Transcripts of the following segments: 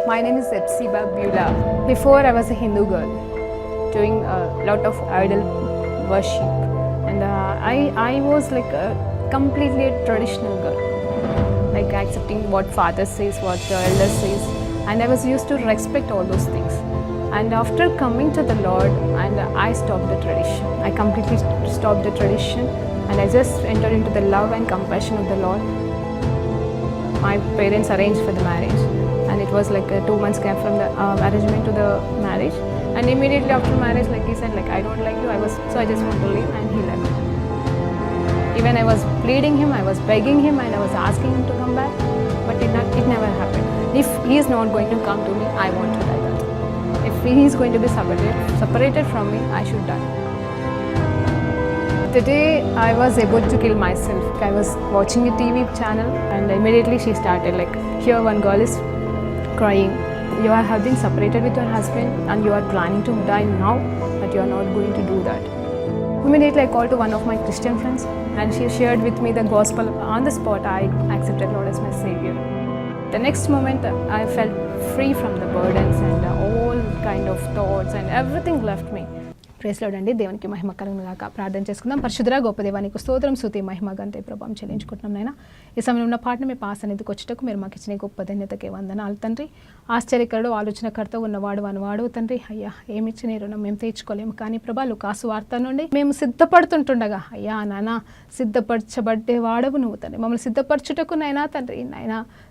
My name is Epsiba Beulah. Before I was a Hindu girl doing a lot of idol worship, and I was like a completely traditional girl, like accepting what father says, what the elder says, and I was used to respect all those things. And after coming to the Lord, and I stopped the tradition. I completely stopped the tradition, and I just entered into the love and compassion of the Lord. My parents arranged for the marriage, and it was like 2 months gap from the arrangement to the marriage. And immediately after marriage, like he said, like I don't like you. I just want to leave, and he left. Even I was pleading him, I was begging him, and I was asking him to come back, but it never happened. If he is not going to come to me, I want to die. If he is going to be separated from me, I should die. The day I was about to kill myself, I was watching a TV channel, and immediately she started like, here one girl is crying. You have been separated with your husband and you are planning to die now, but you are not going to do that. Immediately I called to one of my Christian friends, and she shared with me the gospel. On the spot, I accepted Lord as my Savior. The next moment, I felt free from the burdens and all kind of thoughts, and everything left me. Praise Lord అండి. దేవునికి మహిమ కలుగును గాక. ప్రార్థన చేసుకుందాం. పరిశుద్ధుడా గొప్ప దేవానికి స్తోత్రం, స్తుతి, మహిమ, ఘనత, ప్రభావం చెల్లించుకుంటున్నాం నాయన. ఈ సమయంలో ఉన్న పాటను మీ పాస్ అనేది వచ్చేటకు మీరు మాకు ఇచ్చిన గొప్ప ధన్యతకే వందనాలు తండ్రి. ఆశ్చర్యకరుడు, ఆలోచనకర్త ఉన్నవాడు అనువాడు తండ్రి. అయ్యా ఏమిచ్చిన రుణం మేము తీర్చుకోలేము, కానీ ప్రభా లూకాసు వార్త నుండి మేము సిద్ధపడుతుంటుండగా అయ్యా నాన్న సిద్ధపరచబడ్డేవాడవు నువ్వు తండ్రి. మమ్మల్ని సిద్ధపరచుటకు నైనా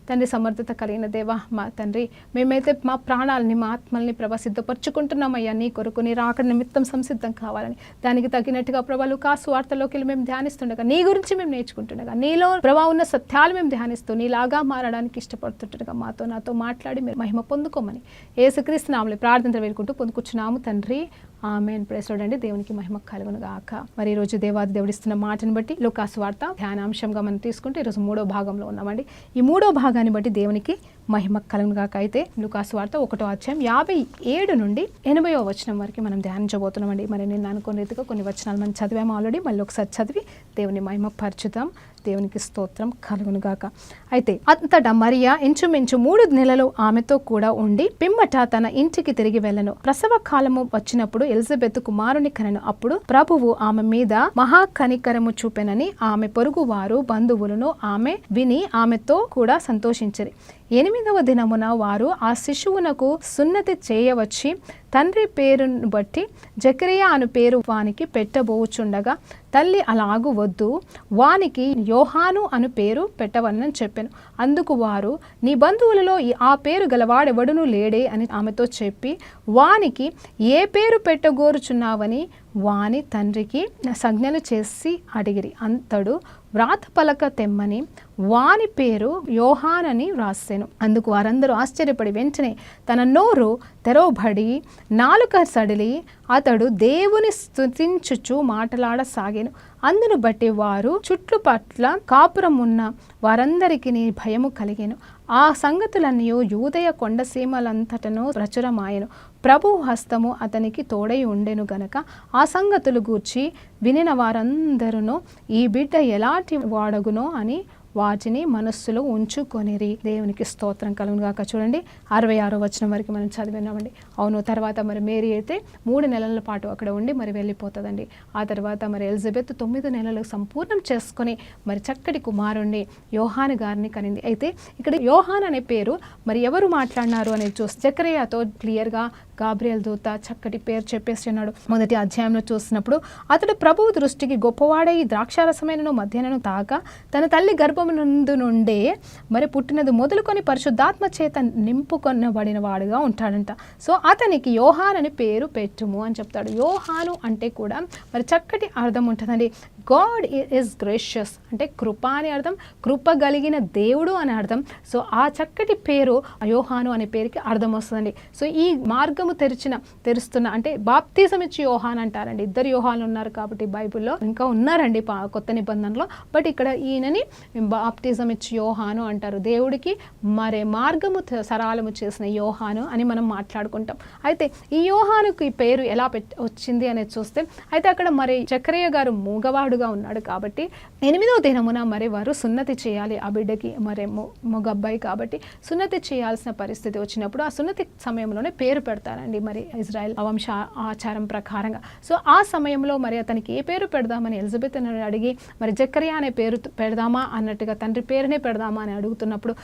తండ్రి సమర్థత కలిగిన దేవా మా తండ్రి, మేమైతే మా ప్రాణాలని మా ఆత్మల్ని ప్రభా సిద్ధపరచుకుంటున్నామయ్యా నీ కొరకు, నీ రాకడ నిమిత్తం సంసిద్ధం కావాలని. దానికి తగినట్టుగా ప్రభా లూకాసు వార్తలోకి వెళ్ళి మేము ధ్యానిస్తుండగా, నీ గురించి మేము నేర్చుకుంటుండగా, నీలో ప్రభా ఉన్న సత్యాలు మేము ధ్యానిస్తూ నీలాగా మారడానికి ఇష్టపడుతుండగా నాతో మాట్లాడి మీరు మహిమ పొందుకోమని యేసుక్రీస్తు నామములో ప్రార్థన వేడుకుంటూ పొందుకుచున్నాము తండ్రి. ఆమేన్. ప్రైజ్ లార్డ్ అండి. దేవునికి మహిమ కలుగును గాక. మరి ఈ రోజు దేవాది దేవుడిస్తున్న మాటను బట్టి లూకాసు వార్త ధ్యానాంశంగా మనం తీసుకుంటే ఈరోజు 3వ భాగంలో ఉన్నామండి. ఈ 3వ భాగాన్ని బట్టి దేవునికి మహిమ కలుగును గాక. అయితే లూకాసు వార్త 1వ అధ్యాయం 57 నుండి 80వ వచనం వరకు మనం ధ్యానించబోతున్నామండి. మరి నేను అనుకున్న రీతిగా కొన్ని వచనాలు మనం చదివాము ఆల్రెడీ. మళ్ళీ ఒకసారి చదివి దేవుని మహిమ పరచుదాం. దేవునికి స్తోత్రం కలుగును గాక. అయితే అంతటా మరియా ఇంచుమించు 3 నెలలు ఆమెతో కూడా ఉండి పిమ్మట తన ఇంటికి తిరిగి వెళ్ళను. ప్రసవ కాలము వచ్చినప్పుడు ఎలిజబెత్ కుమారుని కనెను. అప్పుడు ప్రభువు ఆమె మీద మహా కనికరము చూపెనని ఆమె పొరుగు వారు బంధువులను ఆమె విని ఆమెతో కూడా సంతోషించరి. 8వ దినమున వారు ఆ శిశువునకు సున్నతి చేయవచ్చి తండ్రి పేరును బట్టి జకరియా అను పేరు వానికి పెట్టబోచుండగా తల్లి అలాగు వద్దు, వానికి యోహాను అను పేరు పెట్టవలనని చెప్పాను. అందుకు వారు నీ బంధువులలో ఆ పేరు గలవాడెవడునూ లేడే అని ఆమెతో చెప్పి వానికి ఏ పేరు పెట్టగోరుచున్నావని వాని తండ్రికి సంజ్ఞలు చేసి అడిగిరి. అంతడు వ్రాత పలక తెమ్మని వాని పేరు యోహానని వ్రాసెను. అందుకు వారందరూ ఆశ్చర్యపడి వెంటనే తన నోరు తెరవబడి నాలుక సడిలి అతడు దేవుని స్తుతించుచు మాటలాడసాగాను. అందును బట్టి వారు చుట్టుపట్ల కాపురం ఉన్న వారందరికీ భయము కలిగెను. ఆ సంగతులన్నీ యూదయ కొండసీమలంతటను ప్రచురమాయెను. ప్రభు హస్తము అతనికి తోడై ఉండెను గనక ఆ సంగతులు గూర్చి వినిన వారందరూ ఈ బిడ్డ ఎలాంటి వాడగునో అని వాటిని మనస్సులో ఉంచుకొనిరి. దేవునికి స్తోత్రం కలుగును గాక. చూడండి 66వ వచనం వరకు మనం చదివినామండి. అవును, తర్వాత మరి మేరీ అయితే 3 నెలల పాటు అక్కడ ఉండి మరి వెళ్ళిపోతుందండి. ఆ తర్వాత మరి ఎలిజబెత్ 9 నెలలు సంపూర్ణం చేసుకొని మరి చక్కటి కుమారుణ్ణి యోహాను గారిని కనింది. అయితే ఇక్కడ యోహాన్ అనే పేరు మరి ఎవరు మాట్లాడినారు అనేది చూసి జకరియతో క్లియర్గా గాబ్రియల్ దూత చక్కటి పేరు చెప్పేస్తున్నాడు. మొదటి అధ్యాయంలో చూసినప్పుడు అతడు ప్రభువు దృష్టికి గొప్పవాడై ద్రాక్షారసమైనను మధ్యాహ్నం తాక తన తల్లి గర్భమునందు నుండే మరి పుట్టినది మొదలుకొని పరిశుద్ధాత్మ చేత నింపుకొనబడిన వాడుగా ఉంటాడంట. సో అతనికి యోహాన్ అని పేరు పెట్టుము అని చెప్తాడు. యోహాను అంటే కూడా మరి చక్కటి అర్థం ఉంటుందండి. గాడ్ ఈజ్ గ్రేషియస్ అంటే కృప అని అర్థం, కృప కలిగిన దేవుడు అని అర్థం. సో ఆ చక్కటి పేరు యోహాను అనే పేరుకి అర్థం వస్తుందండి. సో ఈ మార్గము తెరుస్తున్న అంటే బాప్తిజం ఇచ్చి యోహాన్ అంటారండి. 2 యోహాన్లు ఉన్నారు కాబట్టి బైబిల్లో, ఇంకా ఉన్నారండి కొత్త నిబంధనలో. బట్ ఇక్కడ ఈయనని బాప్తిజం ఇచ్చి యోహాను అంటారు. దేవుడికి మరే మార్గము సరళము చేసిన యోహాను అని మనం మాట్లాడుకుంటాం. అయితే ఈ యోహానుకి పేరు ఎలా వచ్చింది అనేది చూస్తే, అయితే అక్కడ మరి జకరియా గారు మూగవాడు కుమారుడుగా ఉన్నాడు కాబట్టి 8వ దినమున మరి వారు సున్నతి చేయాలి. ఆ బిడ్డకి మరి మగ అబ్బాయి కాబట్టి సున్నతి చేయాల్సిన పరిస్థితి వచ్చినప్పుడు ఆ సున్నతి సమయంలోనే పేరు పెడతారండి మరి ఇజ్రాయెల్ వంశ ఆచారం ప్రకారంగా. సో ఆ సమయంలో మరి అతనికి ఏ పేరు పెడదామని ఎలిజబెత్ అడిగి మరి జకర్యా అనే పేరు పెడదామా అన్నట్టుగా తండ్రి పేరునే పెడదామా అని అడుగుతున్నప్పుడు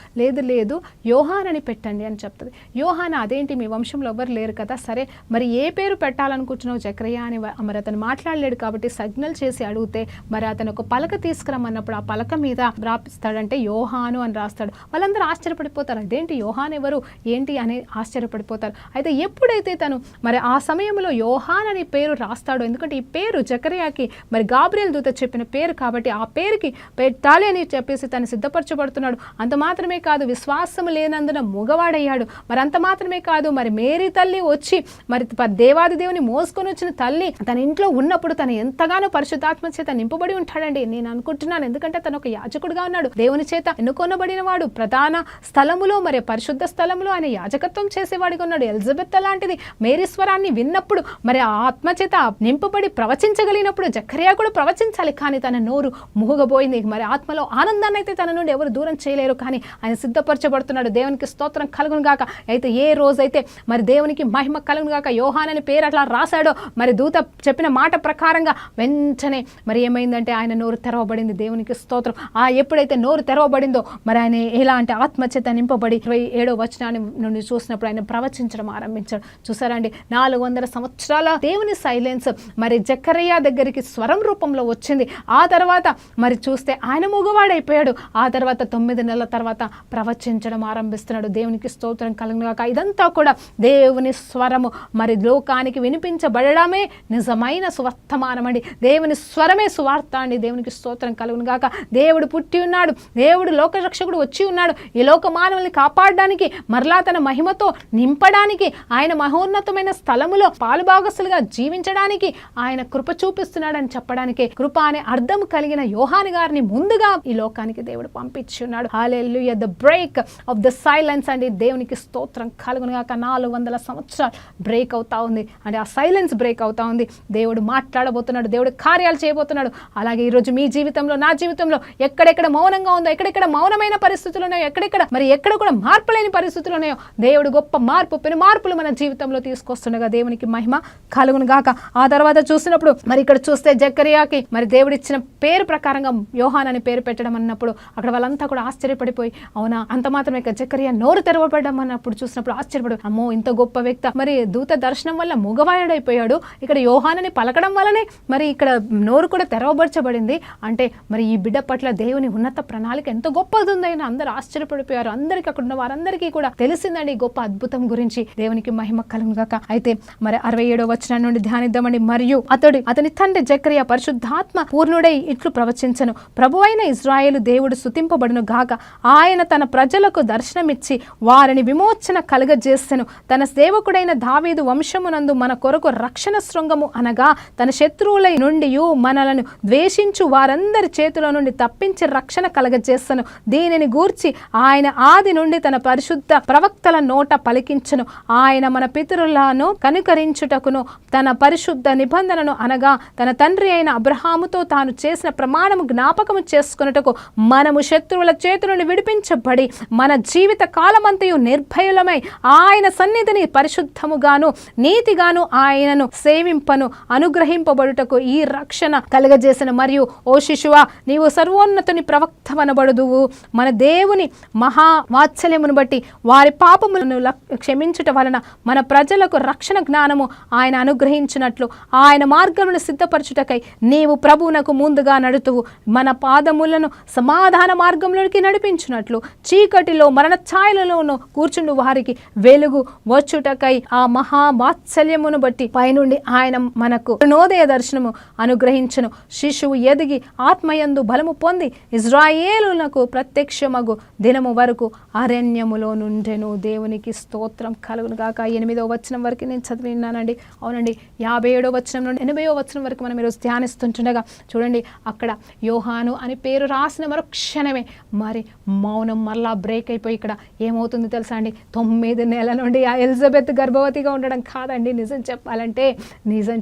లేదు యోహాన్ అని పెట్టండి అని చెప్తుంది. యోహాన్ అదేంటి మీ వంశంలో ఎవ్వరు లేరు కదా, సరే మరి ఏ పేరు పెట్టాలనుకుంటున్నావు జకర్యా అని మరి అతను మాట్లాడలేడు కాబట్టి సిగ్నల్ చేసి అడిగితే మరి అతను ఒక పలక తీసుకురమ్మన్నప్పుడు ఆ పలక మీద రాపిస్తాడంటే యోహాను అని రాస్తాడు. వాళ్ళందరూ ఆశ్చర్యపడిపోతారు, అదేంటి యోహాన్ ఎవరు ఏంటి అని ఆశ్చర్యపడిపోతారు. అయితే ఎప్పుడైతే తను మరి ఆ సమయంలో యోహాన్ అని పేరు రాస్తాడో, ఎందుకంటే ఈ పేరు జకర్యాకి మరి గాబ్రియల్ దూత చెప్పిన పేరు కాబట్టి ఆ పేరుకి పెట్టాలి అని చెప్పేసి తను సిద్ధపరచబడుతున్నాడు. అంత మాత్రమే కాదు, విశ్వాసం లేనందున మగవాడయ్యాడు. మరి అంత మాత్రమే కాదు, మరి మేరీ తల్లి వచ్చి మరి దేవాది దేవుని మోసుకొని వచ్చిన తల్లి తన ఇంట్లో ఉన్నప్పుడు తను ఎంతగానో పరిశుద్ధాత్మ చేత నింపబడి ఉంటాడండి నేను అనుకుంటున్నాను. ఎందుకంటే తను ఒక యాజకుడుగా ఉన్నాడు, దేవుని చేత ఎన్నుకొనబడిన వాడు, ప్రధాన స్థలములో మరి పరిశుద్ధ స్థలములో ఆయన యాజకత్వం చేసేవాడిగా ఉన్నాడు. ఎలిజబెత్ లాంటిది మేరీ స్వరాన్ని విన్నప్పుడు మరి ఆ ఆత్మ చేత నింపబడి ప్రవచించగలిగినప్పుడు జకర్యా కూడా ప్రవచించాలి, కానీ తన నోరు మూగబోయింది. మరి ఆత్మలో ఆనందాన్ని అయితే తన నుండి ఎవరు దూరం చేయలేరు, కానీ ఆయన సిద్ధపరచబడుతున్నాడు. దేవునికి స్తోత్రం కలుగును గాక. అయితే ఏ రోజైతే మరి దేవునికి మహిమ కలుగును గాక యోహాన్ అని పేరు అట్లా రాశాడో మరి దూత చెప్పిన మాట ప్రకారంగా వెంటనే మరి ఏమైందంటే ఆయన నోరు తెరవబడింది. దేవునికి స్తోత్రం. ఎప్పుడైతే నోరు తెరవబడిందో మరి ఆయన ఎలాంటి ఆత్మచేత నింపబడి 27వ వచనాన్ని నుండి చూసినప్పుడు ఆయన ప్రవచించడం ఆరంభించాడు. చూసారండి, 400 సంవత్సరాల దేవుని సైలెన్స్ మరి జకర్యా దగ్గరికి స్వరం రూపంలో వచ్చింది. ఆ తర్వాత మరి చూస్తే ఆయన మగవాడైపోయాడు. ఆ తర్వాత 9 నెలల తర్వాత ప్రవచించడం ఆరంభిస్తున్నాడు. దేవునికి స్తోత్రం కలుగును గాక. ఇదంతా కూడా దేవుని స్వరము మరి లోకానికి వినిపించబడడమే నిజమైన సువర్తమానం అండి. దేవుని స్వరమే సువార్త అండి. దేవునికి స్తోత్రం కలుగును గాక. దేవుడు పుట్టి ఉన్నాడు, దేవుడు లోకరక్షకుడు వచ్చి ఉన్నాడు. ఈ లోక మానవుల్ని కాపాడడానికి మరలా తన మహిమతో నింపడానికి ఆయన మహోన్నతమైన స్థలములో పాలుభాగస్తులుగా జీవించడానికి ఆయన కృప చూపిస్తున్నాడని చెప్పడానికి కృప అనే అర్థం కలిగిన యోహాను గారిని ముందుగా ఈ లోకానికి దేవుడు పంపించి ఉన్నాడు. Hallelujah. The break of the silence అండి. దేవునికి స్తోత్రం కలుగును గాక. 400 సంవత్సరాలు బ్రేక్ అవుతా ఉంది అంటే ఆ సైలెన్స్ బ్రేక్ అవుతా ఉంది. దేవుడు మాట్లాడబోతున్నాడు, దేవుడు కార్యాలు చేయబోతున్నాడు. అలాగే ఈరోజు మీ జీవితంలో, నా జీవితంలో ఎక్కడెక్కడ మౌనంగా ఉందో, ఎక్కడెక్కడ మౌనమైన పరిస్థితులు ఉన్నాయో, ఎక్కడ కూడా మార్పు లేని పరిస్థితులు ఉన్నాయో దేవుడు గొప్ప పెను మార్పులు మన జీవితంలో తీసుకొస్తుండగా దేవునికి మహిమ కలుగును గాక. ఆ తర్వాత చూసినప్పుడు మరి ఇక్కడ చూస్తే జకర్యాకి మరి దేవుడు ఇచ్చిన పేరు ప్రకారంగా యోహాన్ అని పేరు పెట్టడం అన్నప్పుడు అక్కడ వాళ్ళంతా కూడా ఆశ్చర్యపడిపోయి, అవునా అంత మాత్రమే జకర్యా నోరు తెరవబడడం అన్నప్పుడు చూసినప్పుడు ఆశ్చర్యపడు, అమ్మో ఇంత గొప్ప వ్యక్తి మరి దూత దర్శనం వల్ల మగవాయుడైపోయాడు, ఇక్కడ యోహాన్ అని పలకడం వల్లనే మరి ఇక్కడ నోరు కూడా తెరవబరచబడింది అంటే మరి ఈ బిడ్డ పట్ల దేవుని ఉన్నత ప్రణాళిక ఎంత గొప్పది ఉందని అందరూ ఆశ్చర్యపడిపోయారు. అందరికీ అక్కడ ఉన్న వారందరికీ కూడా తెలిసిందండి గొప్ప అద్భుతం గురించి. దేవునికి మహిమ కలుగును గాక. అయితే మరి 67వ వచనం నుండి ధ్యానిద్దామండి. మరియు అతని తండ్రి జకర్యా పరిశుద్ధాత్మ పూర్ణుడై ఇట్లు ప్రవచించను, ప్రభువైన ఇజ్రాయేలు దేవుడు స్తుతింపబడును గాక. ఆయన తన ప్రజలకు దర్శనమిచ్చి వారిని విమోచన కలుగజేసెను. తన సేవకుడైన దావీదు వంశమునందు మన కొరకు రక్షణ శృంగము అనగా తన శత్రువుల నుండి మనలను ద్వేషించు వారందరి చేతుల నుండి తప్పించి రక్షణ కలగజేసను. దీనిని గూర్చి ఆయన ఆది నుండి తన పరిశుద్ధ ప్రవక్తల నోట పలికించను. ఆయన మన పితరులను కనుకరించుటకును తన పరిశుద్ధ నిబంధనను అనగా తన తండ్రి అయిన అబ్రహాముతో తాను చేసిన ప్రమాణము జ్ఞాపకము చేసుకున్నటకు మనము శత్రువుల చేతుల నుండి విడిపించబడి మన జీవిత కాలమంతయు నిర్భయులమై ఆయన సన్నిధిని పరిశుద్ధముగాను నీతిగాను ఆయనను సేవింపను అనుగ్రహింపబడుటకు ఈ రక్షణ కలగజేసిన. మరియు ఓ శిశువా, నీవు సర్వోన్నతుని ప్రవక్తవనబడుదువు. మన దేవుని మహా వాత్సల్యమును బట్టి వారి పాపములను క్షమించుట వలన మన ప్రజలకు రక్షణ జ్ఞానము ఆయన అనుగ్రహించినట్లు ఆయన మార్గములను సిద్ధపరచుటకై నీవు ప్రభువునకు ముందుగా నడుతువు. మన పాదములను సమాధాన మార్గంలోకి నడిపించినట్లు చీకటిలో మరణ ఛాయలలోనూ కూర్చుండు వారికి వెలుగు వచ్చుటకై ఆ మహా వాత్సల్యమును బట్టి పైనుండి ఆయన మనకు నోదయ దర్శనము అనుగ్రహించను. శిశువు ఎదిగి ఆత్మయందు బలము పొంది ఇజ్రాయేలునకు ప్రత్యక్షమగు దినము వరకు అరణ్యములో నుండెను. దేవునికి స్తోత్రం కలుగును గాక. 8వ వచనం వరకు నేను చదివినానండి. అవునండి, 57వ వచనం నుండి 80వ వచనం వరకు మనం ఈరోజు ధ్యానిస్తుంటుండగా చూడండి, అక్కడ యోహాను అని పేరు రాసిన మరుక్షణమే మరి మౌనం మరలా బ్రేక్ అయిపోయి ఇక్కడ ఏమవుతుంది తెలుసా అండి, 9 నెలల నుండి ఆ ఎలిజబెత్ గర్భవతిగా ఉండడం కాదండి. నిజం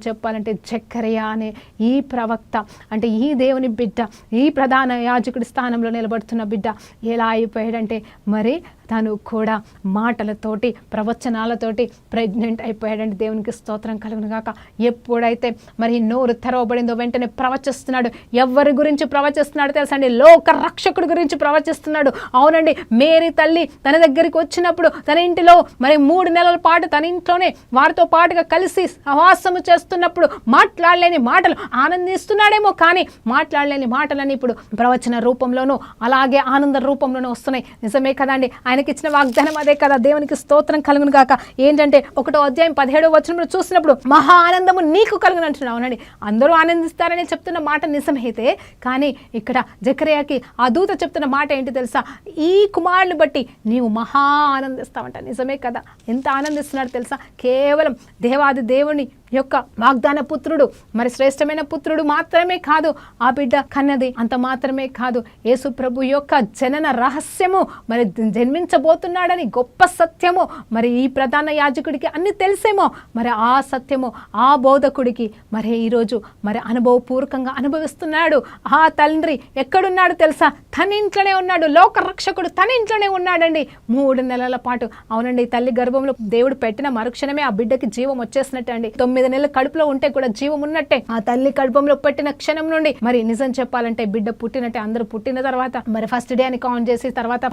చెప్పాలంటే జకర్యా అనే ఈ ప్రవక్త ప్రవక్త అంటే ఈ దేవుని బిడ్డ, ఈ ప్రధాన యాజకుడి స్థానంలో నిలబడుతున్న బిడ్డ ఎలా అయిపోయాడంటే మరి తను కూడా మాటలతోటి ప్రవచనాలతోటి ప్రెగ్నెంట్ అయిపోయాడంటే దేవునికి స్తోత్రం కలుగును గాక. ఎప్పుడైతే మరి నోరు తెరవబడిందో వెంటనే ప్రవచిస్తున్నాడు. ఎవరి గురించి ప్రవచిస్తున్నాడు తెలుసండి? లోక రక్షకుడి గురించి ప్రవచిస్తున్నాడు. అవునండి, మేరీ తల్లి తన దగ్గరికి వచ్చినప్పుడు తన ఇంటిలో మరి 3 నెలల పాటు తన ఇంట్లోనే వారితో పాటుగా కలిసి సహవాసము చేస్తున్నప్పుడు మాట్లాడలేని మాటలు, ఆనందిస్తున్నాడేమో కానీ మాట్లాడలేని మాటలని ఇప్పుడు ప్రవచన రూపంలోనూ అలాగే ఆనంద రూపంలోనూ వస్తున్నాయి. నిజమే కదండి, ఆయనకి ఇచ్చిన వాగ్దానం అదే కదా. దేవునికి స్తోత్రం కలుగును గాక. ఏంటంటే 1వ అధ్యాయం 17వ వచనంలో చూసినప్పుడు మహా ఆనందము నీకు కలుగును అంటున్నాడు. అవునండి, అందరూ ఆనందిస్తారని చెప్తున్న మాట నిజమైతే కానీ ఇక్కడ జకర్యాకి ఆ దూత చెప్తున్న మాట ఏంటి తెలుసా? ఈ కుమారుని బట్టి నీవు మహా ఆనందిస్తావంట. నిజమే కదా, ఎంత ఆనందిస్తున్నాడు తెలుసా? కేవలం దేవాది దేవుని యొక్క వాగ్దాన పుత్రుడు, మరి శ్రేష్టమైన పుత్రుడు మాత్రమే కాదు ఆ బిడ్డ కన్నది, అంత మాత్రమే కాదు యేసు ప్రభు యొక్క జనన రహస్యము, మరి జన్మించబోతున్నాడని గొప్ప సత్యము మరి ఈ ప్రధాన యాజకుడికి అన్ని తెలిసేమో. మరి ఆ సత్యము ఆ బోధకుడికి మరి ఈరోజు మరి అనుభవపూర్వకంగా అనుభవిస్తున్నాడు. ఆ తండ్రి ఎక్కడున్నాడు తెలుసా? తన ఇంట్లోనే ఉన్నాడు. లోక రక్షకుడు తన ఇంట్లోనే ఉన్నాడండి 3 నెలల పాటు. అవునండి, తల్లి గర్భంలో దేవుడు పెట్టిన మరుక్షణమే ఆ బిడ్డకి జీవం వచ్చేసినట్టు అండి. 9 నెలలు కడుపులో ఉంటే కూడా జీవం ఉన్నట్టే. ఆ తల్లి గర్భంలో పెట్టిన క్షణం నుండి మరి నిజం చెప్పాలంటే బిడ్డ పుట్టినట్టే. అందరూ పుట్టిన తర్వాత మరి ఫస్ట్ డే అని కౌంట్ చేసి తర్వాత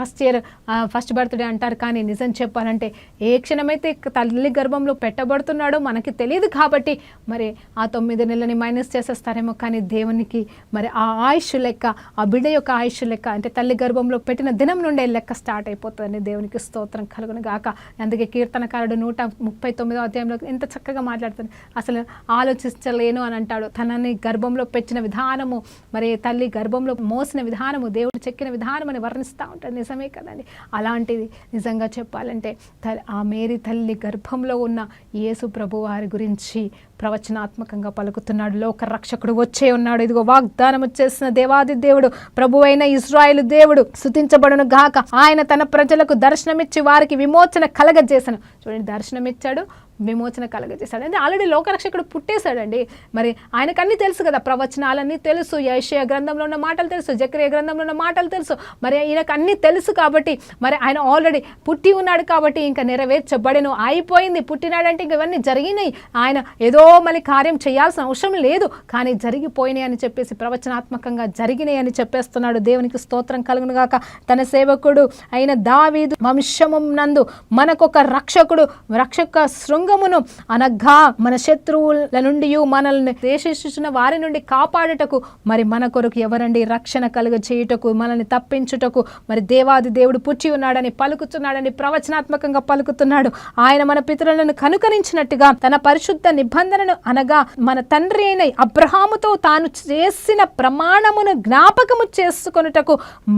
ఫస్ట్ బర్త్డే అంటారు. కానీ నిజం చెప్పాలంటే ఏ క్షణమైతే తల్లి గర్భంలో పెట్టబడుతున్నాడో మనకి తెలియదు కాబట్టి మరి ఆ 9 నెలలని మైనస్ చేసేస్తారేమో. కానీ దేవునికి మరి ఆ ఆయుష్ లెక్క, ఆ బిడ్డ యొక్క ఆయుష్ లెక్క అంటే తల్లి గర్భంలో పెట్టిన దినం నుండే లెక్క స్టార్ట్ అయిపోతుంది. దేవునికి స్తోత్రం కలుగును గాక. అందుకే కీర్తనకారుడు 139వ అధ్యాయంలో ఎంత చక్కగా మాట్లాడుతుంది. అసలు ఆలోచించలేను అని అంటాడు. తనని గర్భంలో పెట్టిన విధానము, మరి తల్లి గర్భంలో మోసిన విధానము, దేవుడు చెక్కిన విధానం అని వర్ణిస్తూ ఉంటాడు. నిజమే కదండి. అలాంటిది నిజంగా చెప్పాలంటే ఆ మేరీ తల్లి గర్భంలో ఉన్న యేసు ప్రభు వారి గురించి ప్రవచనాత్మకంగా పలుకుతున్నాడు. లోక రక్షకుడు వచ్చే ఉన్నాడు. ఇదిగో వాగ్దానం వచ్చేసిన దేవాది దేవుడు, ప్రభు అయిన ఇశ్రాయేలు దేవుడు స్తుతించబడును గాక. ఆయన తన ప్రజలకు దర్శనమిచ్చి వారికి విమోచన కలగజేసను. చూడండి, దర్శనమిచ్చాడు, విమోచన కలగజేశాడు. అంటే ఆల్రెడీ లోకరక్షకుడు పుట్టేశాడండి. మరి ఆయనకన్నీ తెలుసు కదా, ప్రవచనాలన్నీ తెలుసు, యెషయా గ్రంథంలో ఉన్న మాటలు తెలుసు, జకర్యా గ్రంథంలో ఉన్న మాటలు తెలుసు. మరి ఈయనకు అన్నీ తెలుసు కాబట్టి మరి ఆయన ఆల్రెడీ పుట్టి ఉన్నాడు కాబట్టి ఇంకా నెరవేర్చబడెను, అయిపోయింది. పుట్టినాడంటే ఇంక ఇవన్నీ జరిగినాయి. ఆయన ఏదో మళ్ళీ కార్యం చేయాల్సిన అవసరం లేదు, కానీ జరిగిపోయినాయి అని చెప్పేసి ప్రవచనాత్మకంగా జరిగినాయి అని చెప్పేస్తున్నాడు. దేవునికి స్తోత్రం కలుగును గాక. తన సేవకుడు అయిన దావీదు వంశము నందు మనకొక రక్షకుడు, రక్షక శృంగమును అనగా మన శత్రువుల నుండి మనల్ని దేశిస్తున్న వారి నుండి కాపాడుటకు మరి మన కొరకు ఎవరండి? రక్షణ కలుగ చేయుటకు, మనల్ని తప్పించుటకు మరి దేవాది దేవుడు పుట్టి ఉన్నాడని పలుకుతున్నాడని ప్రవచనాత్మకంగా పలుకుతున్నాడు. ఆయన మన పితరులను కనుకరించినట్టుగా తన పరిశుద్ధ నిబంధనను అనగా మన తండ్రి అయిన అబ్రహాముతో తాను చేసిన ప్రమాణమును జ్ఞాపకము చేసుకొనుటకు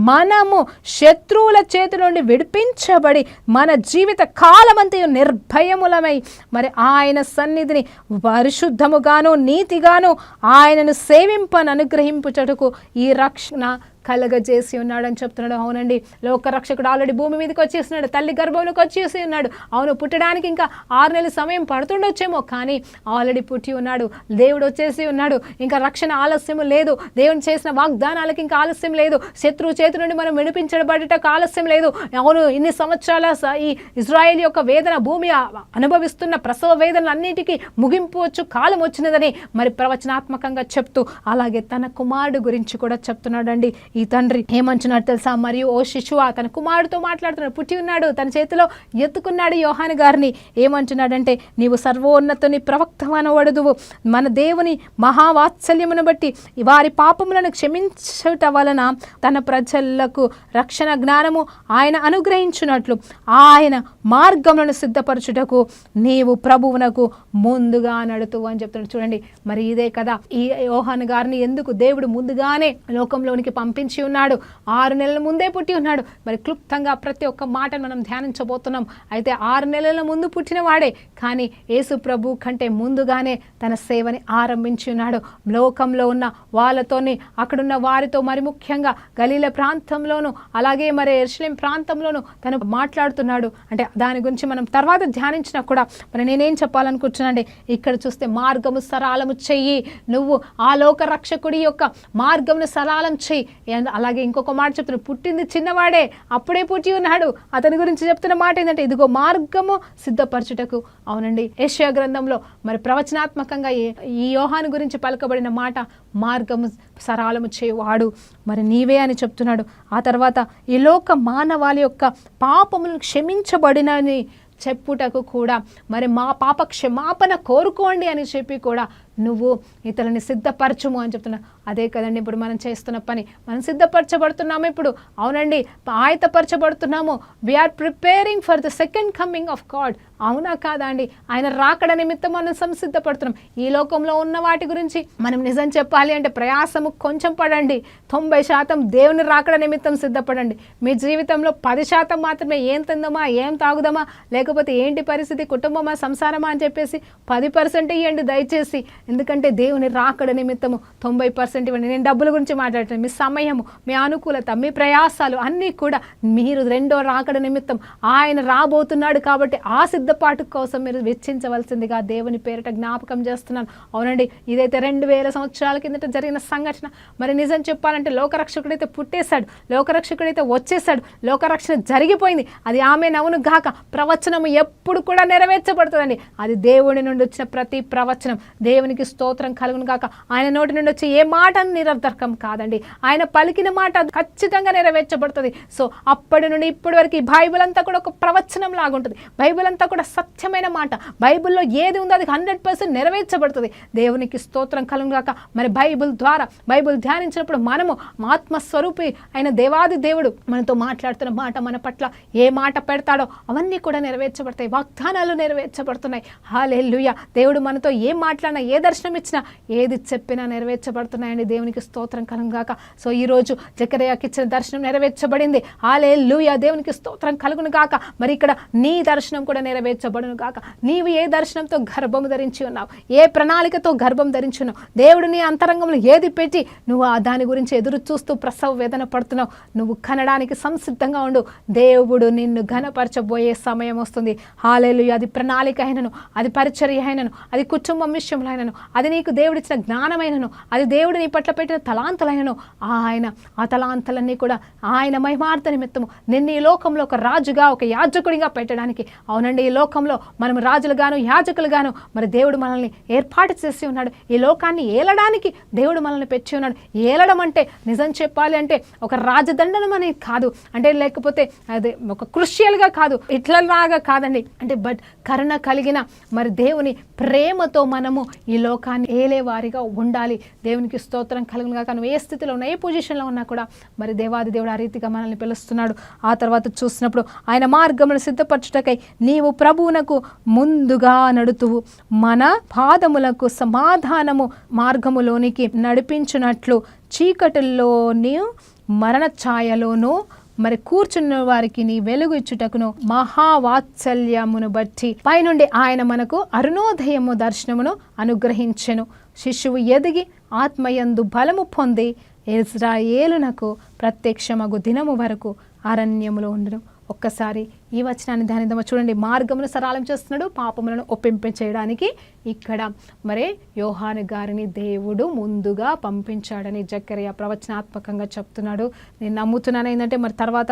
మనము శత్రువుల చేతి నుండి విడిపించబడి మన జీవిత కాలమంతయు నిర్భయములమై మరి ఆయన సన్నిధిని పరిశుద్ధముగాను నీతిగాను ఆయనను సేవింపను అనుగ్రహింపుటకు ఈ రక్షణ కలగజేసి ఉన్నాడని చెప్తున్నాడు. అవునండి, లోక రక్షకుడు ఆల్రెడీ భూమి మీదకి వచ్చేసినాడు, తల్లి గర్భంలోకి వచ్చేసి ఉన్నాడు. అవును, పుట్టడానికి ఇంకా 6 నెలల సమయం పడుతుండొచ్చేమో, కానీ ఆల్రెడీ పుట్టి ఉన్నాడు. దేవుడు వచ్చేసి ఉన్నాడు. ఇంకా రక్షణ ఆలస్యం లేదు. దేవుని చేసిన వాగ్దానాలకు ఇంకా ఆలస్యం లేదు. శత్రువు చేతి నుండి మనం విడిపించబడటకు ఆలస్యం లేదు. అవును, ఇన్ని సంవత్సరాల ఈ ఇజ్రాయేల్ యొక్క వేదన, భూమి అనుభవిస్తున్న ప్రసవ వేదనలు అన్నిటికీ ముగింపు వచ్చు కాలం వచ్చినదని మరి ప్రవచనాత్మకంగా చెప్తూ అలాగే తన కుమారుడు గురించి కూడా చెప్తున్నాడండి. ఈ తండ్రి ఏమంటున్నాడు తెలుసా? మరియు ఓ శిశువా, తన కుమారుడితో మాట్లాడుతున్నాడు. పుట్టి ఉన్నాడు, తన చేతిలో ఎత్తుకున్నాడు యోహాను గారిని. ఏమంటున్నాడంటే, నీవు సర్వోన్నతుని ప్రవక్తవనవడుదువు, మన దేవుని మహావాత్సల్యమును బట్టి వారి పాపములను క్షమించుట వలన తన ప్రజలకు రక్షణ జ్ఞానము ఆయన అనుగ్రహించున్నట్లు ఆయన మార్గములను సిద్ధపరచుటకు నీవు ప్రభువునకు ముందుగా నడుతూ అని చెప్తున్నాడు. చూడండి, మరి ఇదే కదా ఈ యోహాను గారిని ఎందుకు దేవుడు ముందుగానే లోకంలోనికి పంపి పంపించి ఉన్నాడు. 6 నెలల ముందే పుట్టి ఉన్నాడు. మరి క్లుప్తంగా ప్రతి ఒక్క మాటను మనం ధ్యానించబోతున్నాం. అయితే 6 నెలల ముందు పుట్టిన వాడే, కానీ యేసు ప్రభు కంటే ముందుగానే తన సేవని ఆరంభించి ఉన్నాడు. లోకంలో ఉన్న వాళ్ళతోని, అక్కడున్న వారితో, మరి ముఖ్యంగా గలీల ప్రాంతంలోను, అలాగే మరి యెరూషలేం ప్రాంతంలోను తను మాట్లాడుతున్నాడు. అంటే దాని గురించి మనం తర్వాత ధ్యానించినా కూడా మరి నేనేం చెప్పాలనుకుంటున్నానండి, ఇక్కడ చూస్తే మార్గము సరళము చెయ్యి, నువ్వు ఆ లోక రక్షకుడి యొక్క మార్గమును సరళం చెయ్యి. అలాగే ఇంకొక మాట చెప్తున్నాడు, పుట్టింది చిన్నవాడే, అప్పుడే పుట్టి ఉన్నాడు. అతని గురించి చెప్తున్న మాట ఏంటంటే, ఇదిగో మార్గము సిద్ధపరచుటకు. అవునండి, యెషయా గ్రంథంలో మరి ప్రవచనాత్మకంగా ఈ యోహాను గురించి పలకబడిన మాట మార్గము సరళము చేయువాడు మరి నీవే అని చెప్తున్నాడు. ఆ తర్వాత ఈ లోక మానవాళి యొక్క పాపములను క్షమించబడినని చెప్పుటకు కూడా మరి మా పాప క్షమాపణ కోరుకోండి అని చెప్పి కూడా నువ్వు ఇతరులని సిద్ధపరచుము అని చెప్తున్నా. అదే కదండి ఇప్పుడు మనం చేస్తున్న పని. మనం సిద్ధపరచబడుతున్నాము ఇప్పుడు. అవునండి, ఆయతపరచబడుతున్నాము. We are preparing for the second coming of God. అవునా కాదా అండి? ఆయన రాకడ నిమిత్తం మనం సంసిద్ధపడుతున్నాం. ఈ లోకంలో ఉన్న వాటి గురించి మనం నిజం చెప్పాలి అంటే ప్రయాసము కొంచెం పడండి. 90% దేవుని రాకడ నిమిత్తం సిద్ధపడండి. మీ జీవితంలో 10% మాత్రమే ఏం తిందామా, ఏం తాగుదామా, లేకపోతే ఏంటి పరిస్థితి, కుటుంబమా, సంసారమా అని చెప్పేసి 10% ఇవ్వండి దయచేసి. ఎందుకంటే దేవుని రాకడ నిమిత్తము 90% ఇవ్వండి. నేను డబ్బుల గురించి మాట్లాడుతాను. మీ సమయము, మీ అనుకూలత, మీ ప్రయాసాలు అన్నీ కూడా మీరు రెండో రాకడ నిమిత్తం ఆయన రాబోతున్నాడు కాబట్టి ఆ సిద్ధపాటు కోసం మీరు వెచ్చించవలసిందిగా దేవుని పేరిట జ్ఞాపకం చేస్తున్నాను. అవునండి, ఇదైతే 2000 సంవత్సరాల కిందట జరిగిన సంఘటన. మరి నిజం చెప్పాలంటే లోకరక్షకుడైతే పుట్టేశాడు, లోకరక్షకుడైతే వచ్చేసాడు, లోకరక్షణ జరిగిపోయింది. అది ఆమె నవును గాక. ప్రవచనము ఎప్పుడు కూడా నెరవేర్చబడుతుందండి. అది దేవుని నుండి వచ్చిన ప్రతి ప్రవచనం దేవునికి స్తోత్రం కలుగును గాక. ఆయన నోటి నుండి వచ్చి ఏ మాట నిరర్థకం కాదండి. ఆయన పలికిన మాట ఖచ్చితంగా నెరవేర్చబడుతుంది. సో అప్పటి నుండి ఇప్పటి వరకు ఈ బైబిల్ అంతా కూడా ఒక ప్రవచనం లాగుంటుంది. బైబిల్ అంతా కూడా సత్యమైన మాట. బైబిల్లో ఏది ఉందో అది 100% నెరవేర్చబడుతుంది. దేవునికి స్తోత్రం కలుగును గాక. మరి బైబిల్ ద్వారా బైబిల్ ధ్యానించినప్పుడు మనము ఆత్మస్వరూపి అయిన దేవాది దేవుడు మనతో మాట్లాడుతున్న మాట, మన పట్ల ఏ మాట పెడతాడో అవన్నీ కూడా నెరవేర్చబడతాయి. వాగ్దానాలు నెరవేర్చబడుతున్నాయి. హల్లెలూయా. దేవుడు మనతో ఏం మాట్లాడినా, ఏ దర్శనం ఇచ్చినా, ఏది చెప్పినా నెరవేర్చబడుతున్నాయండి. దేవునికి స్తోత్రం కలుగును గాక. సో ఈరోజు జకర్యాకి ఇచ్చిన దర్శనం నెరవేర్చబడింది. హల్లెలూయా. దేవునికి స్తోత్రం కలుగును గాక. మరి ఇక్కడ నీ దర్శనం కూడా నెరవేర్చబడును గాక. నీవు ఏ దర్శనంతో గర్భము ధరించి ఉన్నావు, ఏ ప్రణాళికతో గర్భం ధరించి ఉన్నావు, దేవుడు నీ అంతరంగంలో ఏది పెట్టి నువ్వు దాని గురించి ఎదురు చూస్తూ ప్రసవ వేదన పడుతున్నావు, నువ్వు కనడానికి సంసిద్ధంగా ఉండు. దేవుడు నిన్ను ఘనపరచబోయే సమయం వస్తుంది. హల్లెలూయా. అది ప్రణాళిక అయినను, అది పరిచర్య అయినను, అది కుటుంబం విషయంలో అయినను, అది నీకు దేవుడిచ్చిన జ్ఞానమైనను, అది దేవుడు నీ పట్ల పెట్టిన తలాంతులైనను, ఆయన ఆ తలాంతులన్నీ కూడా ఆయన మహిమార్థ నిమిత్తము నిన్ను ఈ లోకంలో ఒక రాజుగా, ఒక యాజకుడిగా పెట్టడానికి. అవునండి, ఈ లోకంలో మనం రాజులుగాను యాజకులుగాను మరి దేవుడు మనల్ని ఏర్పాటు చేసి ఉన్నాడు. ఈ లోకాన్ని ఏలడానికి దేవుడు మనల్ని పెట్టి ఉన్నాడు. ఏలడం అంటే నిజం చెప్పాలి అంటే ఒక రాజదండనం అనేది కాదు, అంటే లేకపోతే అదే ఒక క్రుషియల్గా కాదు, ఇట్లలాగా కాదండి. అంటే బట్ కరుణ కలిగిన మరి దేవుని ప్రేమతో మనము ఈ లోకాన్ని ఏలే వారిగా ఉండాలి. దేవునికి స్తోత్రం కలుగును గాక. నువ్వు ఏ స్థితిలో ఉన్నా, ఏ పొజిషన్లో ఉన్నా కూడా మరి దేవాది దేవుడు ఆ రీతిగా మనల్ని పిలుస్తున్నాడు. ఆ తర్వాత చూసినప్పుడు ఆయన మార్గమును సిద్ధపరచుటకై నీవు ప్రభువునకు ముందుగా నడుతువు, మన పాదములకు సమాధానము మార్గములోనికి నడిపించునట్లు చీకటిలోని మరణ ఛాయలోనూ మరి కూర్చున్న వారికి నీ వెలుగు ఇచ్చుటకును మహావాత్సల్యమును బట్టి పైనుండి ఆయన మనకు అరుణోదయము దర్శనమును అనుగ్రహించెను. శిశువు ఎదిగి ఆత్మయందు బలము పొంది ఇజ్రాయేలునకు ప్రత్యక్షమగు దినము వరకు అరణ్యములో ఉండును. ఒక్కసారి ఈ వచనాన్ని ధ్యానిద్దామా. చూడండి, మార్గమును సరళం చేస్తున్నాడు, పాపములను ఒప్పింపచేయడానికి ఇక్కడ మరి యోహాను గారిని దేవుడు ముందుగా పంపించాడని జకర్యా ప్రవచనాత్మకంగా చెప్తున్నాడు. నేను నమ్ముతున్నాను ఏంటంటే మరి తర్వాత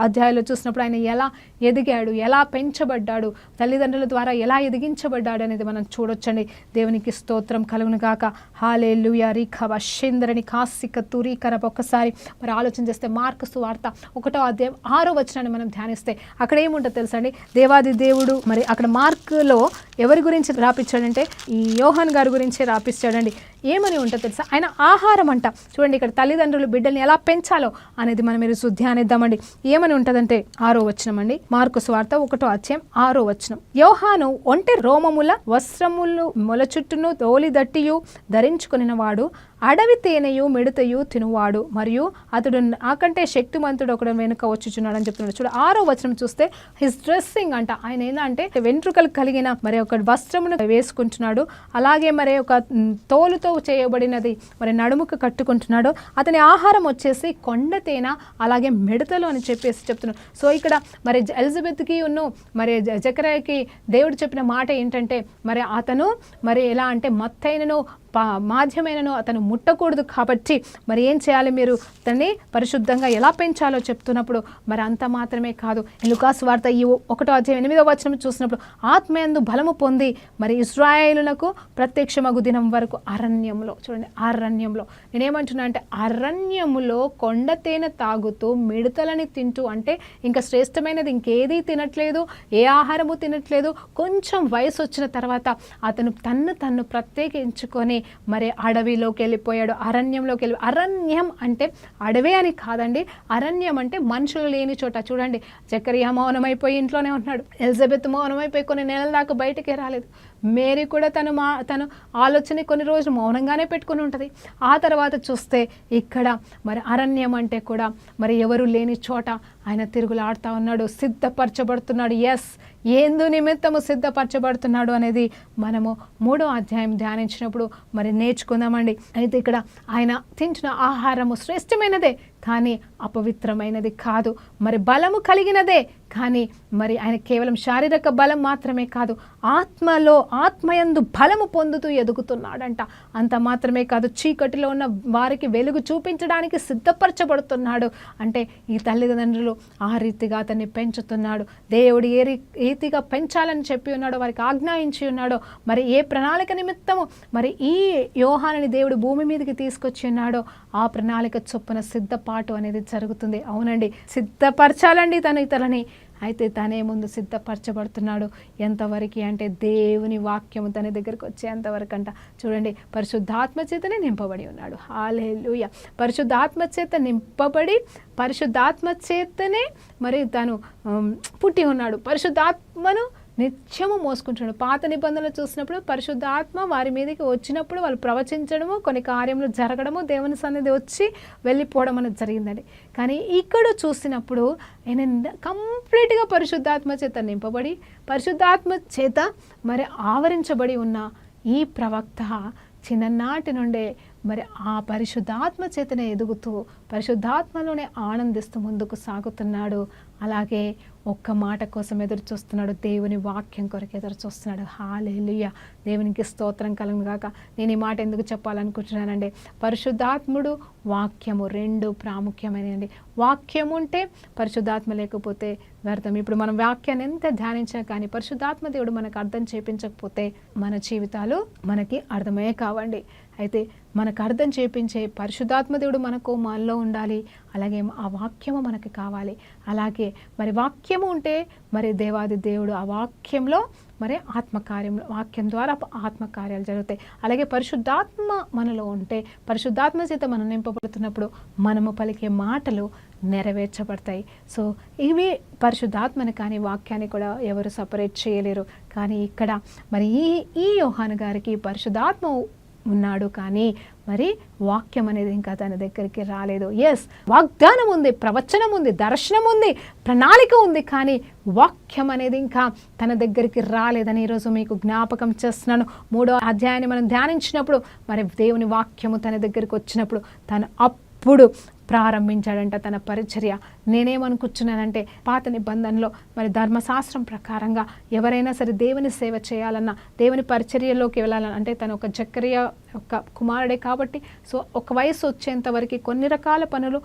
అధ్యాయంలో చూసినప్పుడు ఆయన ఎలా ఎదిగాడు, ఎలా పెంచబడ్డాడు, తల్లిదండ్రుల ద్వారా ఎలా ఎదిగించబడ్డాడు అనేది మనం చూడొచ్చండి. దేవునికి స్తోత్రం కలుగును గాక. హల్లెలూయా. రీఖవ షేంద్రని కాసిక తురీకర. ఒక్కసారి మరి ఆలోచన చేస్తే మార్కు సువార్త 1వ అధ్యాయం 6వ వచనాన్ని మనం ధ్యానిస్తే అక్కడ ఏముంటుంది తెలుసండి. దేవాది దేవుడు మరి అక్కడ మార్కులో ఎవరి గురించి రాపిచ్చాడంటే ఈ యోహాన్ గారి గురించి రాపిస్తాడండి. ఏమని ఉంటుందో తెలుసా, ఆయన ఆహారం అంట. చూడండి ఇక్కడ తల్లిదండ్రులు బిడ్డల్ని ఎలా పెంచాలో అనేది మనం మీరు ధ్యానిద్దామండి. ఏమని ఉంటుందంటే 6వ వచనం అండి, మార్కు సువార్త 1వ అధ్యాయం 6వ వచనం. యోహాను ఒంటె రోమముల వస్త్రములు మొల చుట్టూను తోలి దట్టియు ధరించుకుని వాడు, అడవి తేనెయు మిడతయు తినువాడు, మరియు అతడు నాకంటే శక్తిమంతుడు ఒకడు వెనుక వచ్చుచున్నాడు అని చెప్తున్నాడు. చూడ 6వ వచనం చూస్తే హిస్ డ్రెస్సింగ్ అంట. ఆయన ఏంటంటే వెంట్రుకలు కలిగిన మరి ఒక వస్త్రమును వేసుకుంటున్నాడు, అలాగే మరి ఒక తోలుతో చేయబడినది మరి నడుముకు కట్టుకుంటున్నాడు. అతని ఆహారం వచ్చేసి కొండ తేనె అలాగే మిడతలు అని చెప్పేసి చెప్తున్నాడు. సో ఇక్కడ మరి ఎలిజబెత్కి మరి జకర్యాకి దేవుడు చెప్పిన మాట ఏంటంటే మరి అతను మరి ఎలా అంటే మత్తైనను మాధ్యమైనను అతను ముట్టకూడదు. కాబట్టి మరి ఏం చేయాలి, మీరు తన్ని పరిశుద్ధంగా ఎలా పెంచాలో చెప్తున్నప్పుడు మరి అంత మాత్రమే కాదు, లూకాసు వార్త ఈ 1వ అధ్యాయం 8వ వచనం చూసినప్పుడు ఆత్మయందు బలము పొంది మరి ఇశ్రాయేలునకు ప్రత్యక్షమగు దినం వరకు అరణ్యంలో, చూడండి అరణ్యంలో, నేనేమంటున్నా అంటే అరణ్యములో కొండ తేనె తాగుతూ మిడతలని తింటూ, అంటే ఇంకా శ్రేష్టమైనది ఇంకేదీ తినట్లేదు, ఏ ఆహారము తినట్లేదు. కొంచెం వయసు వచ్చిన తర్వాత అతను తన్ను ప్రత్యేకించుకొని మరి అడవిలోకి వెళ్ళిపోయాడు, అరణ్యంలోకి వెళ్ళి. అరణ్యం అంటే అడవి అని కాదండి, అరణ్యం అంటే మనుషులు లేని చోట. చూడండి జకరియా మౌనమైపోయి ఇంట్లోనే ఉంటున్నాడు, ఎలిజబెత్ మౌనమైపోయి కొన్ని నెలల దాకా బయటికే రాలేదు, మేరీ కూడా తను ఆలోచన కొన్ని రోజులు మౌనంగానే పెట్టుకుని ఉంటుంది. ఆ తర్వాత చూస్తే ఇక్కడ మరి అరణ్యం అంటే కూడా మరి ఎవరు లేని చోట ఆయన తిరుగులాడుతూ ఉన్నాడు, సిద్ధపరచబడుతున్నాడు. ఎస్, ఏందు నిమిత్తము సిద్ధపరచబడుతున్నాడు అనేది మనము 3వ అధ్యాయం ధ్యానించినప్పుడు మరి నేర్చుకుందామండి. అయితే ఇక్కడ ఆయన తింటున్న ఆహారము శ్రేష్టమైనదే కానీ అపవిత్రమైనది కాదు, మరి బలము కలిగినదే కానీ మరి ఆయన కేవలం శారీరక బలం మాత్రమే కాదు, ఆత్మయందు బలము పొందుతూ ఎదుగుతున్నాడంట. అంత మాత్రమే కాదు, చీకటిలో ఉన్న వారికి వెలుగు చూపించడానికి సిద్ధపరచబడుతున్నాడు. అంటే ఈ తల్లిదండ్రులు ఆ రీతిగా అతన్ని పెంచుతున్నాడు. దేవుడు ఏ రీతిగా పెంచాలని చెప్పి ఉన్నాడో, వారికి ఆజ్ఞాయించి ఉన్నాడో, మరి ఏ ప్రణాళిక నిమిత్తము మరి ఈ యోహానుని దేవుడు భూమి మీదకి తీసుకొచ్చి ఉన్నాడో ఆ ప్రణాళిక చొప్పున సిద్ధపాటు అనేది జరుగుతుంది. అవునండి, సిద్ధపరచాలండి తను ఇతరులని. అయితే తనే ముందు సిద్ధపరచబడుతున్నాడు. ఎంతవరకు అంటే దేవుని వాక్యము తన దగ్గరికి వచ్చేంతవరకు అంట. చూడండి, పరిశుద్ధాత్మ చేతనే నింపబడి ఉన్నాడు. హల్లెలూయా. పరిశుద్ధాత్మ చేత నింపబడి పరిశుద్ధాత్మ చేతనే మరి తను పుట్టి ఉన్నాడు. పరిశుద్ధాత్మను నిత్యము మోసుకుంటున్నాడు. పాత నిబంధనలు చూసినప్పుడు పరిశుద్ధాత్మ వారి మీదకి వచ్చినప్పుడు వాళ్ళు ప్రవచించడము, కొన్ని కార్యములు జరగడము, దేవుని సన్నిధి వచ్చి వెళ్ళిపోవడం అనేది జరిగిందండి. కానీ ఇక్కడ చూసినప్పుడు ఆయన కంప్లీట్గా పరిశుద్ధాత్మ చేత నింపబడి పరిశుద్ధాత్మ చేత మరి ఆవరించబడి ఉన్న ఈ ప్రవక్త చిన్ననాటి నుండే మరి ఆ పరిశుద్ధాత్మ చేతనే ఎదుగుతూ పరిశుద్ధాత్మలోనే ఆనందిస్తూ ముందుకు సాగుతున్నాడు. అలాగే ఒక్క మాట కోసం ఎదురు చూస్తున్నాడు, దేవుని వాక్యం కొరకు ఎదురు చూస్తున్నాడు. హల్లెలూయా. దేవునికి స్తోత్రం కలుగును గాక. నేను ఈ మాట ఎందుకు చెప్పాలనుకుంటున్నానండి, పరిశుద్ధాత్ముడు వాక్యము రెండు ప్రాముఖ్యమైనది. వాక్యం ఉంటే పరిశుద్ధాత్మ లేకపోతే వ్యర్థం. ఇప్పుడు మనం వాక్యాన్ని ఎంత ధ్యానించా కానీ పరిశుద్ధాత్మ దేవుడు మనకు అర్థం చేపించకపోతే మన జీవితాలు మనకి అర్థమయ్యే కావండి. అయితే మనకు అర్థం చేపించే పరిశుద్ధాత్మ దేవుడు మనలో ఉండాలి. అలాగే ఆ వాక్యము మనకు కావాలి. అలాగే మరి వాక్యము ఉంటే మరి దేవాది దేవుడు ఆ వాక్యంలో మరి ఆత్మకార్యంలో, వాక్యం ద్వారా ఆత్మకార్యాలు జరుగుతాయి. అలాగే పరిశుద్ధాత్మ మనలో ఉంటే పరిశుద్ధాత్మ చేత మనం నింపబడుతున్నప్పుడు మనము పలికే మాటలు నెరవేర్చబడతాయి. సో ఇవి పరిశుద్ధాత్మని కానీ వాక్యాన్ని కూడా ఎవరు సపరేట్ చేయలేరు. కానీ ఇక్కడ మరి ఈ యోహాను గారికి పరిశుద్ధాత్మ ఉన్నాడు కానీ మరి వాక్యం అనేది ఇంకా తన దగ్గరికి రాలేదు. ఎస్, వాగ్దానం ఉంది, ప్రవచనం ఉంది, దర్శనం ఉంది, ప్రణాళిక ఉంది, కానీ వాక్యం అనేది ఇంకా తన దగ్గరికి రాలేదని ఈరోజు మీకు జ్ఞాపకం చేస్తున్నాను. 3వ అధ్యాయాన్ని మనం ధ్యానించినప్పుడు మరి దేవుని వాక్యము తన దగ్గరికి వచ్చినప్పుడు తను అప్పుడు ప్రారంభించాడంట తన పరిచర్య. నేనేమనుకుంటున్నానంటే పాత నిబంధనలో మరి ధర్మశాస్త్రం ప్రకారంగా ఎవరైనా సరే దేవుని సేవ చేయాలన్నా, దేవుని పరిచర్యలోకి వెళ్ళాలన్నా, అంటే తను ఒక జకర్యా ఒక కుమారుడే కాబట్టి సో ఒక వయసు వచ్చేంత వరకు కొన్ని రకాల పనులు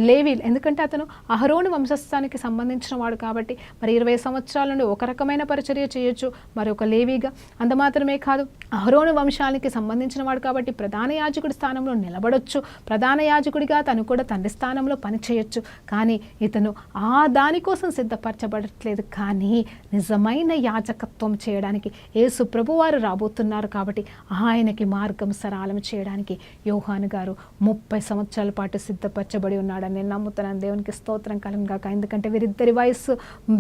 లేవి, ఎందుకంటే అతను అహరోను వంశస్థానికి సంబంధించిన వాడు కాబట్టి మరి 20 సంవత్సరాల నుండి ఒక రకమైన పరిచర్య చేయొచ్చు, మరి ఒక లేవిగా. అంత మాత్రమే కాదు, అహరోను వంశానికి సంబంధించిన వాడు కాబట్టి ప్రధాన యాజకుడి స్థానంలో నిలబడొచ్చు. ప్రధాన యాజకుడిగా తను ఇతను కూడా తండ్రి స్థానంలో పని చేయొచ్చు, కానీ ఇతను ఆ దానికోసం సిద్ధపరచబడట్లేదు, కానీ నిజమైన యాజకత్వం చేయడానికి యేసు ప్రభువారు రాబోతున్నారు కాబట్టి ఆయనకి మార్గం సరళం చేయడానికి యోహాను గారు 30 సంవత్సరాల పాటు సిద్ధపరచబడి ఉన్నాడని నేను నమ్ముతున్నాను. దేవునికి స్తోత్రం కలుగును గాక. ఎందుకంటే వీరిద్దరి వయసు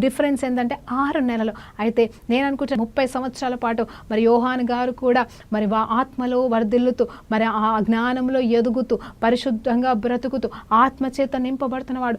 డిఫరెన్స్ ఏంటంటే 6 నెలలు. అయితే నేను అనుకుంటే 30 సంవత్సరాల పాటు మరి యోహాను గారు కూడా మరి ఆత్మలో వర్ధిల్లుతూ మరి ఆ జ్ఞానంలో ఎదుగుతూ పరిశుద్ధంగా బ్రతుకుతూ ఆత్మచేత నింపబడుతున్నవాడు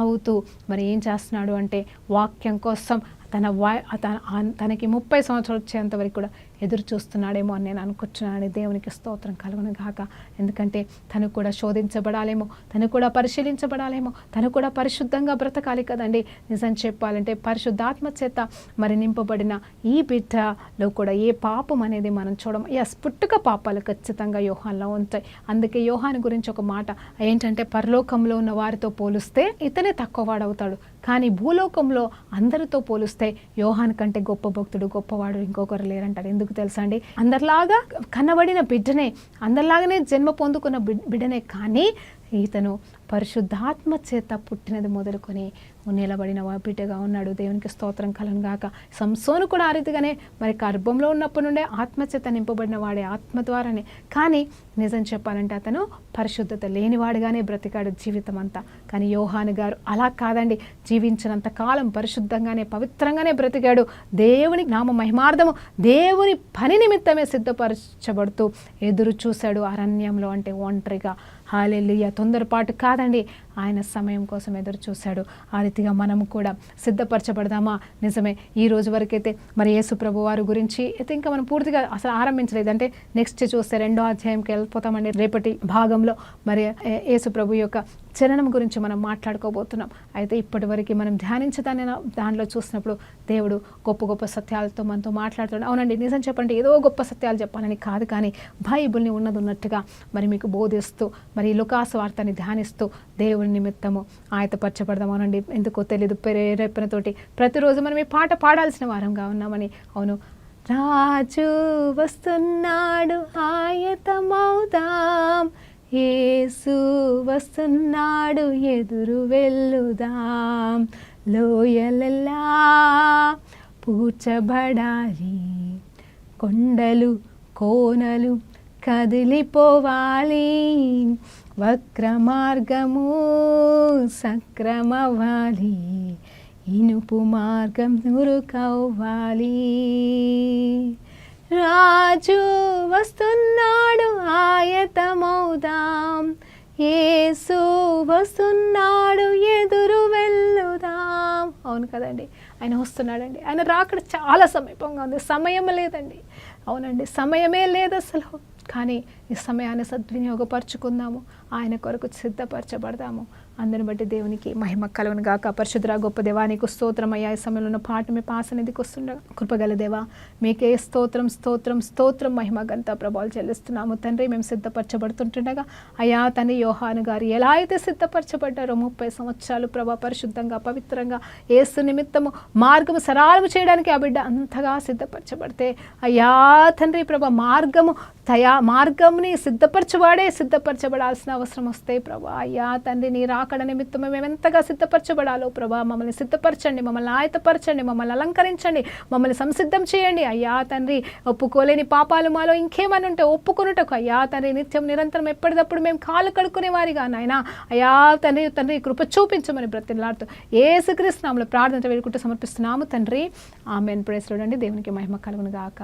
అవుతూ మరి ఏం చేస్తున్నాడు అంటే వాక్యం కోసం తనకి 30 సంవత్సరాలు వచ్చేంత వరకు కూడా ఎదురు చూస్తున్నాడేమో అని నేను అనుకుంటున్నాను. దేవునికి స్తోత్రం కలుగును గాక. ఎందుకంటే తను కూడా శోధించబడాలేమో, తను కూడా పరిశీలించబడాలేమో, తను కూడా పరిశుద్ధంగా బ్రతకాలి కదండి. నిజం చెప్పాలంటే పరిశుద్ధాత్మ చేత మరి నింపబడిన ఈ బిడ్డలో కూడా ఏ పాపం అనేది మనం చూడము. పుట్టుక పాపాలు ఖచ్చితంగా యోహాన్లో ఉంటాయి. అందుకే యోహాను గురించి ఒక మాట ఏంటంటే పరలోకంలో ఉన్న వారితో పోలిస్తే ఇతనే తక్కువ వాడవుతాడు, కానీ భూలోకంలో అందరితో పోలిస్తే యోహాను కంటే గొప్ప భక్తుడు గొప్పవాడు ఇంకొకరు లేరంటారు. ఎందుకు తెలుసా అండి? అందరిలాగా కన్నబడిన బిడ్డనే, అందరిలాగానే జన్మ పొందుకున్న బిడ్డనే, కానీ ఇతను పరిశుద్ధాత్మ చేత పుట్టినది మొదలుకొని నిలబడిన బిడ్డగా ఉన్నాడు. దేవునికి స్తోత్రం కలుగును గాక. సంసోను కూడా ఆ రీతిగానే మరి గర్భంలో ఉన్నప్పటి నుండే ఆత్మచేత నింపబడిన వాడే, ఆత్మ ద్వారానే. కానీ నిజం చెప్పాలంటే అతను పరిశుద్ధత లేనివాడుగానే బ్రతికాడు జీవితం అంతా. కానీ యోహాను గారు అలా కాదండి, జీవించినంత కాలం పరిశుద్ధంగానే పవిత్రంగానే బ్రతికాడు. దేవుని నామ మహిమార్థము దేవుని పని నిమిత్తమే సిద్ధపరచబడుతూ ఎదురు చూశాడు అరణ్యంలో, అంటే ఒంటరిగా. హల్లెలూయా. తొందరపాటు కాదండి, ఆయన సమయం కోసం ఎదురు చూశాడు. ఆ రీతిగా మనము కూడా సిద్ధపరచబడదామా? నిజమే. ఈ రోజు వరకైతే మరి యేసు ప్రభు వారి గురించి అయితే ఇంకా మనం పూర్తిగా అసలు ఆరంభించలేదు. అంటే నెక్స్ట్ చూస్తే 2వ అధ్యాయంకి వెళ్ళిపోతామండి. రేపటి భాగంలో మరి యేసు ప్రభు యొక్క చరణం గురించి మనం మాట్లాడుకోబోతున్నాం. అయితే ఇప్పటి వరకు మనం ధ్యానించదాన్ని దానిలో చూసినప్పుడు దేవుడు గొప్ప గొప్ప సత్యాలతో మనతో మాట్లాడుతున్నాడు. అవునండి, నిజం చెప్పండి, ఏదో గొప్ప సత్యాలు చెప్పాలని కాదు, కానీ బైబిల్ని ఉన్నట్టుగా మరి మీకు బోధిస్తూ మరి లూకాసు వార్తని ధ్యానిస్తూ దేవుని నిమిత్తము ఆయతపరచబడదాం. అవునండి, ఎందుకో తెలీదు ప్రేరేపణతోటి ప్రతిరోజు మనం ఈ పాట పాడాల్సిన వారంగా ఉన్నామని. అవును, రాజు వస్తున్నాడు ఆయతమౌదాం, యేసు వస్తున్నాడు ఎదురు వెళ్ళుదాం, లోయలెల్లా పూడ్చబడాలి, కొండలు కోనలు కదిలిపోవాలి, వక్ర మార్గము సక్రమవ్వాలి, ఇనుపు మార్గం నురుకవ్వాలి. రాజు వస్తున్నాడు ఆయతమౌదాం, యేసు వస్తున్నాడు ఎదురు వెళ్ళుదాం. అవును కదండి, ఆయన వస్తున్నాడండి. ఆయన రాకడ చాలా సమీపంగా ఉంది. సమయం లేదండి. అవునండి, సమయమే లేదు అసలు. కానీ ఈ సమయాన్ని సద్వినియోగపరచుకుందాము, ఆయన కొరకు సిద్ధపరచబడదాము. అందరిని బట్టి దేవునికి మహిమ కలుగును గాక. పరిశుద్ధ గొప్ప దేవా, నీకు స్తోత్రం అయ్యా. ఈ సమయంలో ఉన్న పాట మీ పాసనిధికి వస్తుండగా కృపగల దేవా, మీకే స్తోత్రం స్తోత్రం స్తోత్రం మహిమ గంత ప్రభావాలు చెల్లిస్తున్నాము తండ్రి. మేము సిద్ధపరచబడుతుంటుండగా అయ్యా తండ్రి, యోహాను గారు ఎలా అయితే సిద్ధపరచబడ్డారో 30 సంవత్సరాలు ప్రభా పరిశుద్ధంగా పవిత్రంగా యేసు నిమిత్తము మార్గము సరళము చేయడానికి ఆ బిడ్డ అంతగా సిద్ధపరచబడితే అయ్యా తండ్రి ప్రభా మార్గంని సిద్ధపరచబడాల్సిన అవసరం వస్తే ప్రభా అయ్యా తండ్రి, నీ రాకడ నిమిత్తం మేము ఎంతగా సిద్ధపరచబడాలో ప్రభా మమ్మల్ని సిద్ధపరచండి, మమ్మల్ని ఆయతపరచండి, మమ్మల్ని అలంకరించండి, మమ్మల్ని సంసిద్ధం చేయండి. అయ్యా తండ్రి, ఒప్పుకోలేని పాపాలు మాలో ఇంకేమని ఉంటే ఒప్పుకొనుటకు అయ్యా తండ్రి నిత్యం నిరంతరం ఎప్పటికప్పుడు మేము కాలు కడుక్కునే వారిగా నాయన అయ్యా తండ్రి కృప చూపించమని బ్రతిలాడుతూ యేసుక్రీస్తు నామములో ప్రార్థన వేడుకుంటూ సమర్పిస్తున్నాము తండ్రి. ఆమేన్. ప్రైజ్ లార్డ్ అండి. దేవునికి మహిమ కలుగును గాక.